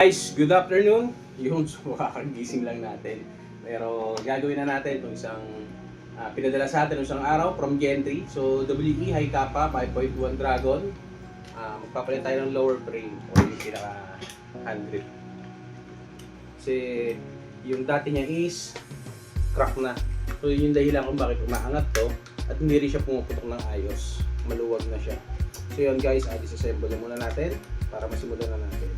Guys, good afternoon. Yung kakagising lang natin. Pero gagawin na natin itong isang pinadala sa atin isang araw from Gentry. So WE High Kappa 5.1 Dragon. Magpapalit tayo ng lower frame o yung pinaka hand grip. Kasi yung dati niya is crack na. So yun yung dahilan kung bakit umaangat to at hindi rin siya pumuputok ng ayos. Maluwag na siya. So yun guys, disassemble na muna natin para masimulan na natin.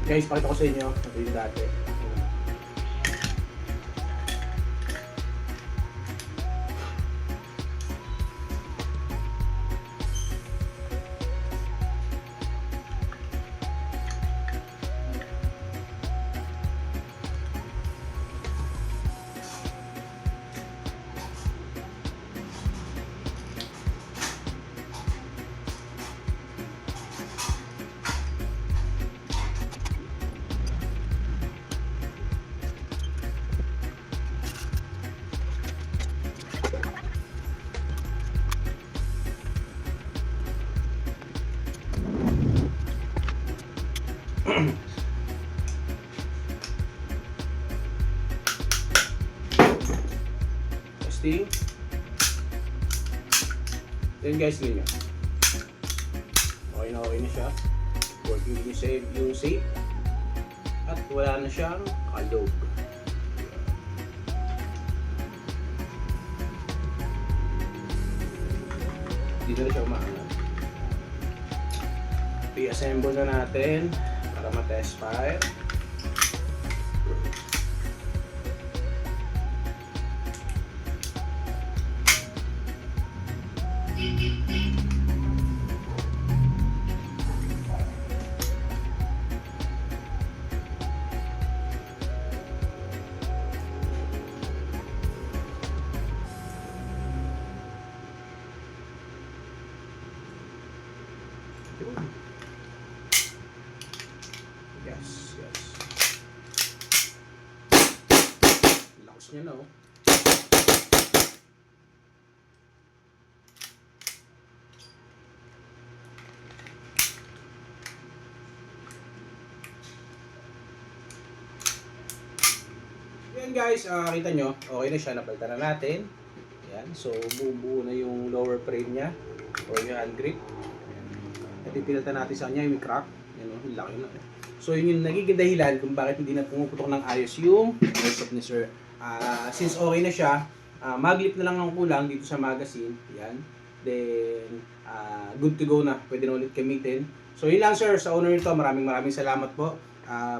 Guys, pakita ko sa inyo ito yung dati. Testing. Then guys, ganyan. Okay na siya. Working yung safe. At wala na siyang kalog. Dito na siya umaangat. I-assemble na natin para ma-test fire. Yes. Lakas niya na, oh. Yan guys, kita nyo, okay na siya, napalitan na natin. Yan, so buo na yung lower frame niya o yung hand grip. At ipinalitan natin sa kanya yung crack. Yan, oh, laki na. So yun yung nagiging dahilan kung bakit hindi na pumuputok ng ayos yung airsoft ni sir. Since okay na siya, maglip na lang ang kulang dito sa magazine. Yan. Then, good to go na. Pwede na ulit gamitin. So yun lang sir, sa owner nito, maraming salamat po.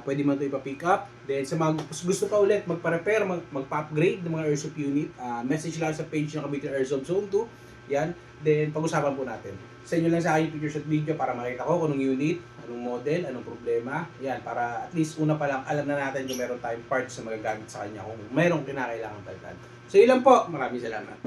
Pwede mo ito ipa-pick up. Then sa mga gusto pa ulit magpa-repair, magpa-upgrade ng mga airsoft unit, message lang sa page ng Cavite Airsoft Zone 2. Yan. Then pag-usapan po natin. Send nyo lang sa akin yung pictures at video para makita ko kung anong unit, anong model, anong problema. Yan, para at least una pa lang alam na natin kung meron tayong parts na magagamit sa kanya kung mayroong kinakailangan palitan. So yun lang po. Maraming salamat.